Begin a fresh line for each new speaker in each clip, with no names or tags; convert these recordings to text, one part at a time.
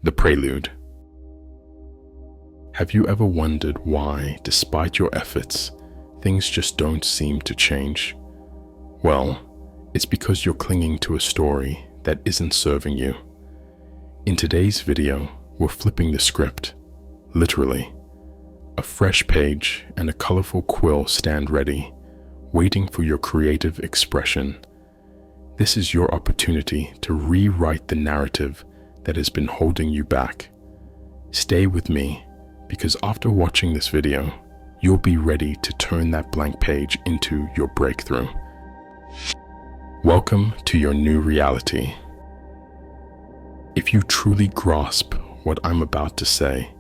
The Prelude. Have you ever wondered why, despite your efforts, things just don't seem to change? Well, it's because you're clinging to a story that isn't serving you. In today's video, we're flipping the script, literally. A fresh page and a colorful quill stand ready, waiting for your creative expression. This is your opportunity to rewrite the narrative that has been holding you back. Stay with me, because after watching this video, you'll be ready to turn that blank page into your breakthrough. Welcome to your new reality. If you truly grasp what I'm about to say,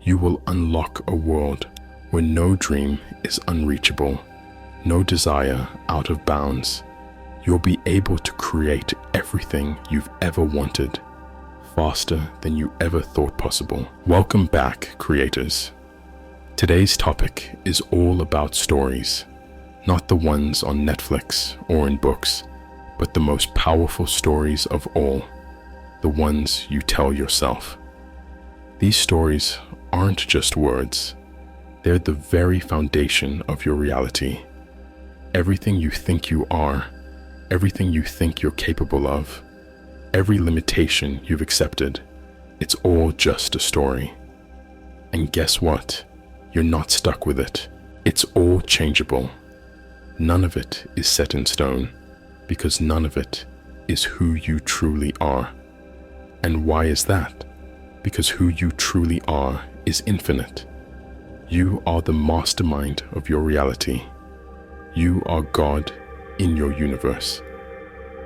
you will unlock a world where no dream is unreachable, no desire out of bounds. You'll be able to create everything you've ever wanted, faster than you ever thought possible. Welcome back, creators. Today's topic is all about stories, not the ones on Netflix or in books, but the most powerful stories of all, the ones you tell yourself. These stories aren't just words, they're the very foundation of your reality. Everything you think you are, everything you think you're capable of, every limitation you've accepted, it's all just a story. And guess what? You're not stuck with it. It's all changeable. None of it is set in stone, because none of it is who you truly are. And why is that? Because who you truly are is infinite. You are the mastermind of your reality. You are God in your universe.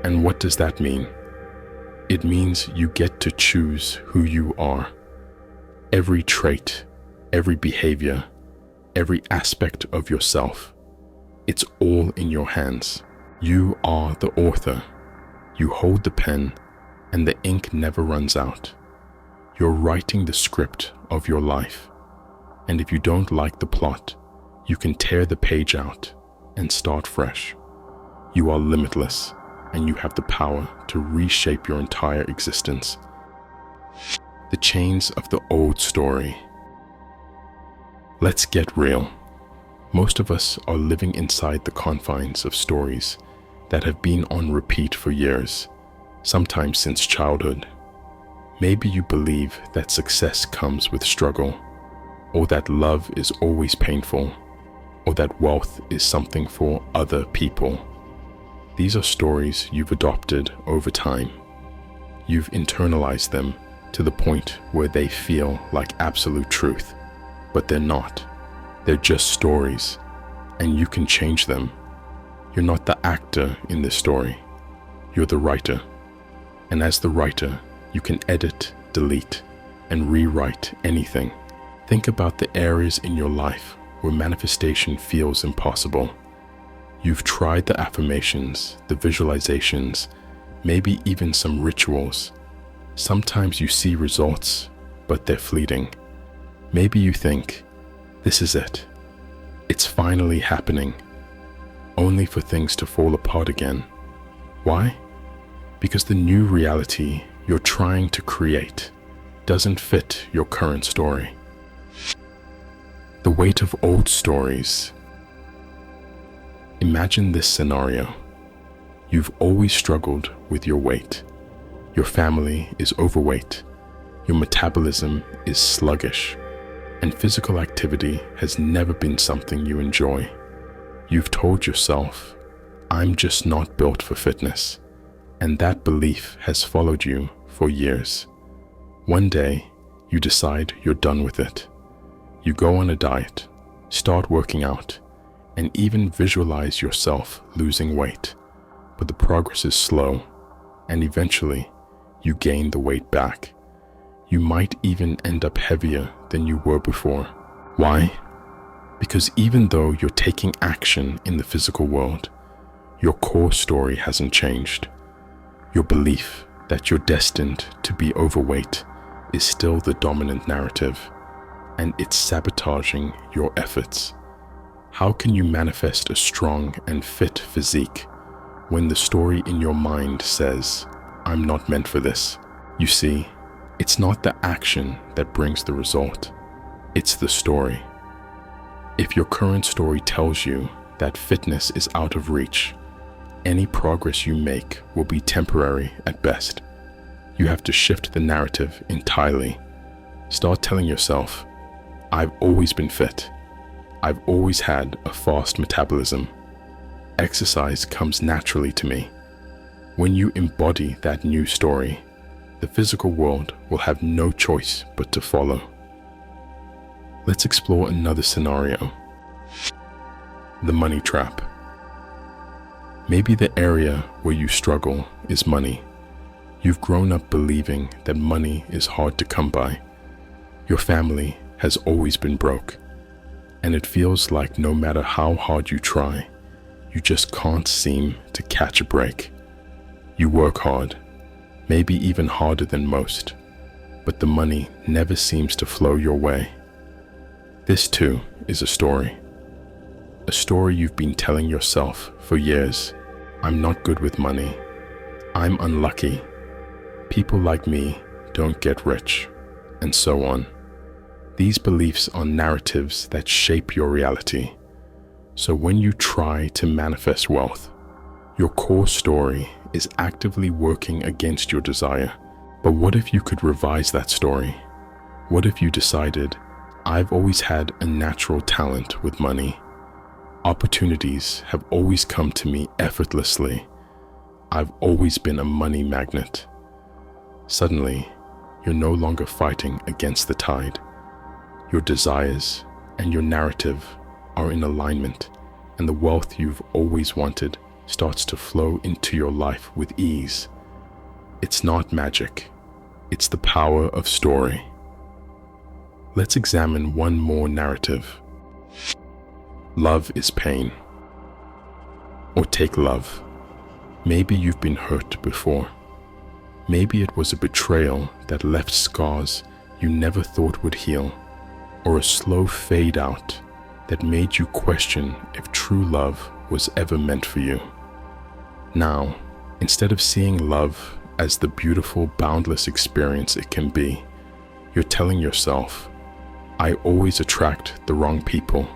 And what does that mean? It means you get to choose who you are. Every trait, every behavior, every aspect of yourself, it's all in your hands. You are the author. You hold the pen, and the ink never runs out. You're writing the script of your life. And if you don't like the plot, you can tear the page out and start fresh. You are limitless, and you have the power to reshape your entire existence. The chains of the old story. Let's get real. Most of us are living inside the confines of stories that have been on repeat for years, sometimes since childhood. Maybe you believe that success comes with struggle, or that love is always painful, or that wealth is something for other people. These are stories you've adopted over time. You've internalized them to the point where they feel like absolute truth, but they're not. They're just stories, and you can change them. You're not the actor in this story. You're the writer. And as the writer, you can edit, delete, and rewrite anything. Think about the areas in your life where manifestation feels impossible. You've tried the affirmations, the visualizations, maybe even some rituals. Sometimes you see results, but they're fleeting. Maybe you think, this is it. It's finally happening, only for things to fall apart again. Why? Because the new reality you're trying to create doesn't fit your current story. The weight of old stories. Imagine this scenario. You've always struggled with your weight. Your family is overweight. Your metabolism is sluggish. And physical activity has never been something you enjoy. You've told yourself, I'm just not built for fitness. And that belief has followed you for years. One day, you decide you're done with it. You go on a diet, start working out, and even visualize yourself losing weight. But the progress is slow, and eventually, you gain the weight back. You might even end up heavier than you were before. Why? Because even though you're taking action in the physical world, your core story hasn't changed. Your belief that you're destined to be overweight is still the dominant narrative, and it's sabotaging your efforts. How can you manifest a strong and fit physique when the story in your mind says, I'm not meant for this? You see, It's not the action that brings the result, it's the story. If your current story tells you that fitness is out of reach, any progress you make will be temporary at best. You have to shift the narrative entirely. Start telling yourself, I've always been fit. I've always had a fast metabolism. Exercise comes naturally to me. When you embody that new story, the physical world will have no choice but to follow. Let's explore another scenario. The money trap. Maybe the area where you struggle is money. You've grown up believing that money is hard to come by. Your family has always been broke, and it feels like no matter how hard you try, you just can't seem to catch a break. You work hard, maybe even harder than most, but the money never seems to flow your way. This too is a story you've been telling yourself for years. I'm not good with money. I'm unlucky. People like me don't get rich, and so on. These beliefs are narratives that shape your reality. So when you try to manifest wealth, your core story is actively working against your desire. But what if you could revise that story? What if you decided, I've always had a natural talent with money. Opportunities have always come to me effortlessly. I've always been a money magnet. Suddenly, you're no longer fighting against the tide. Your desires and your narrative are in alignment, and the wealth you've always wanted starts to flow into your life with ease. It's not magic, it's the power of story. Let's examine one more narrative. Love is pain. Or take love. Maybe you've been hurt before. Maybe it was a betrayal that left scars you never thought would heal, or a slow fade out that made you question if true love was ever meant for you. Now, instead of seeing love as the beautiful, boundless experience it can be, you're telling yourself, I always attract the wrong people.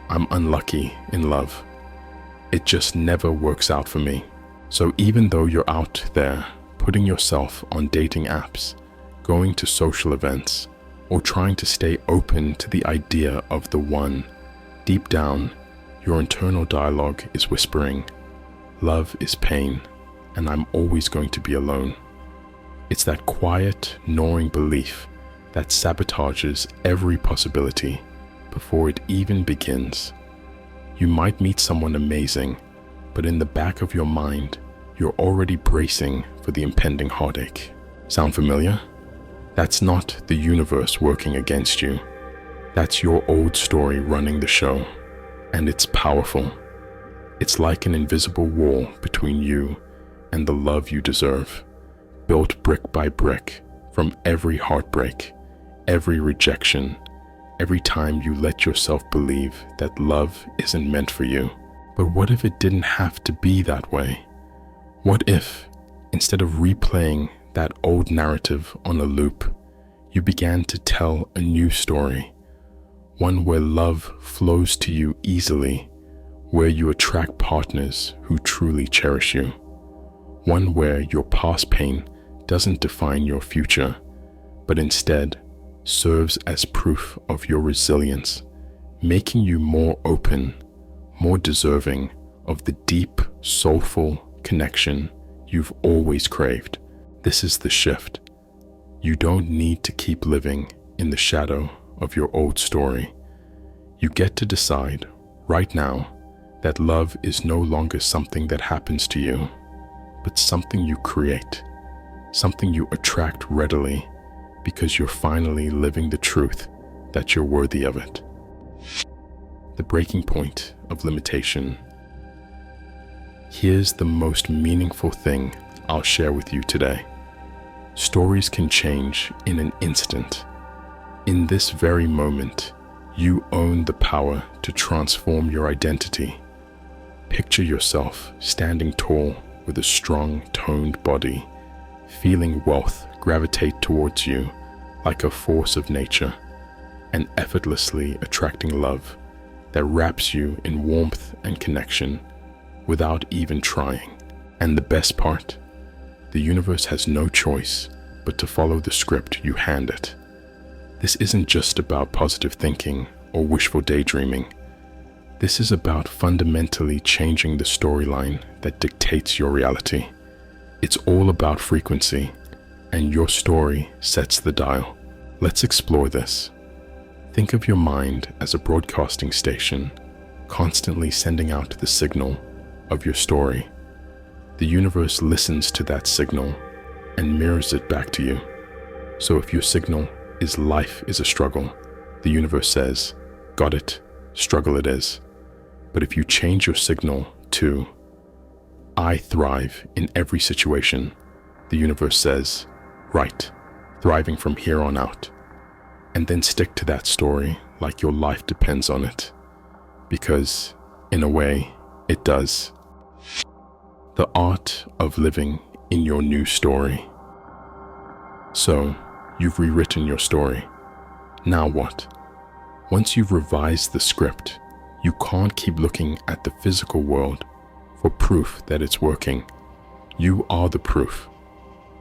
I'm unlucky in love. It just never works out for me. So even though you're out there putting yourself on dating apps, going to social events, or trying to stay open to the idea of the one, deep down, your internal dialogue is whispering, love is pain, and I'm always going to be alone. It's that quiet, gnawing belief that sabotages every possibility before it even begins. You might meet someone amazing, but in the back of your mind, you're already bracing for the impending heartache. Sound familiar? That's not the universe working against you. That's your old story running the show, and it's powerful. It's like an invisible wall between you and the love you deserve, built brick by brick from every heartbreak, every rejection, every time you let yourself believe that love isn't meant for you. But what if it didn't have to be that way? What if, instead of replaying that old narrative on a loop, you began to tell a new story, one where love flows to you easily, where you attract partners who truly cherish you, one where your past pain doesn't define your future, but instead serves as proof of your resilience, making you more open, more deserving of the deep, soulful connection you've always craved. This is the shift. You don't need to keep living in the shadow of your old story. You get to decide right now that love is no longer something that happens to you, but something you create, something you attract readily, because you're finally living the truth that you're worthy of it. The breaking point of limitation. Here's the most meaningful thing I'll share with you today. Stories can change in an instant. In this very moment, you own the power to transform your identity. Picture yourself standing tall with a strong, toned body, feeling wealth gravitate towards you like a force of nature, and effortlessly attracting love that wraps you in warmth and connection without even trying. And the best part, the universe has no choice but to follow the script you hand it. This isn't just about positive thinking or wishful daydreaming. This is about fundamentally changing the storyline that dictates your reality. It's all about frequency, and your story sets the dial. Let's explore this. Think of your mind as a broadcasting station, constantly sending out the signal of your story. The universe listens to that signal and mirrors it back to you. So if your signal is life is a struggle, the universe says, got it, struggle it is. But if you change your signal to, I thrive in every situation, the universe says, right, thriving from here on out. And then stick to that story like your life depends on it. Because, in a way, it does. The art of living in your new story. So, you've rewritten your story. Now what? Once you've revised the script, you can't keep looking at the physical world for proof that it's working. You are the proof.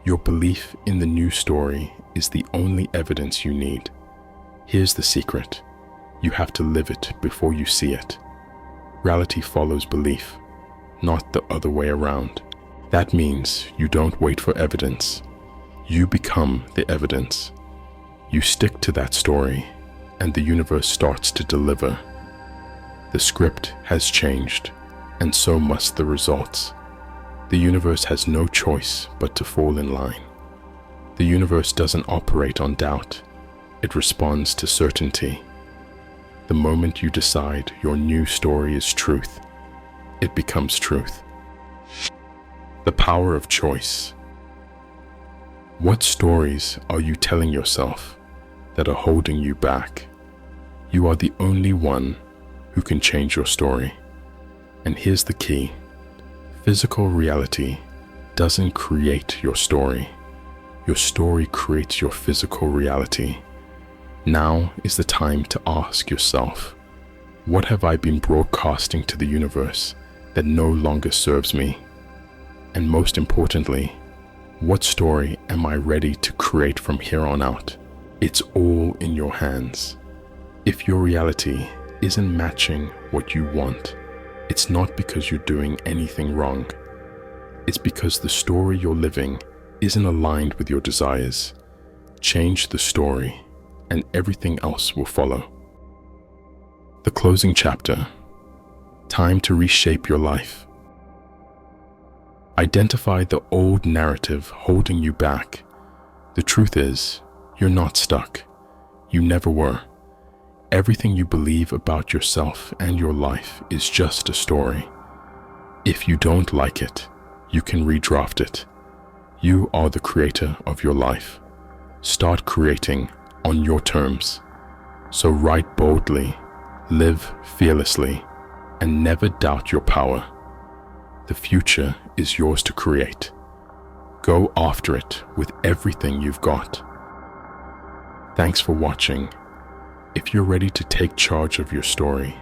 Your belief in the new story is the only evidence you need. Here's the secret. You have to live it before you see it. Reality follows belief, not the other way around. That means you don't wait for evidence. You become the evidence. You stick to that story, and the universe starts to deliver. The script has changed, and so must the results. The universe has no choice but to fall in line. The universe doesn't operate on doubt. It responds to certainty. The moment you decide your new story is truth, it becomes truth. The power of choice. What stories are you telling yourself that are holding you back? You are the only one who can change your story. And here's the key. Physical reality doesn't create your story. Your story creates your physical reality. Now is the time to ask yourself, what have I been broadcasting to the universe that no longer serves me? And most importantly, what story am I ready to create from here on out? It's all in your hands. If your reality isn't matching what you want, it's not because you're doing anything wrong. It's because the story you're living isn't aligned with your desires. Change the story, and everything else will follow. The closing chapter. Time to reshape your life. Identify the old narrative holding you back. The truth is, you're not stuck. You never were. Everything you believe about yourself and your life is just a story. If you don't like it, you can redraft it. You are the creator of your life. Start creating on your terms. So write boldly, live fearlessly, and never doubt your power. The future is yours to create. Go after it with everything you've got. Thanks for watching. If you're ready to take charge of your story,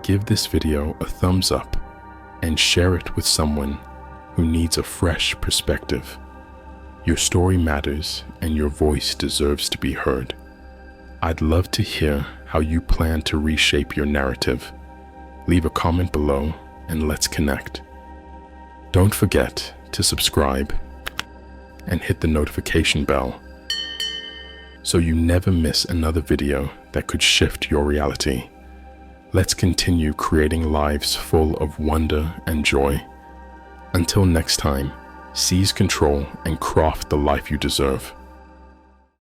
give this video a thumbs up and share it with someone who needs a fresh perspective. Your story matters and your voice deserves to be heard. I'd love to hear how you plan to reshape your narrative. Leave a comment below and let's connect. Don't forget to subscribe and hit the notification bell so you never miss another video that could shift your reality. Let's continue creating lives full of wonder and joy. Until next time, seize control and craft the life you deserve.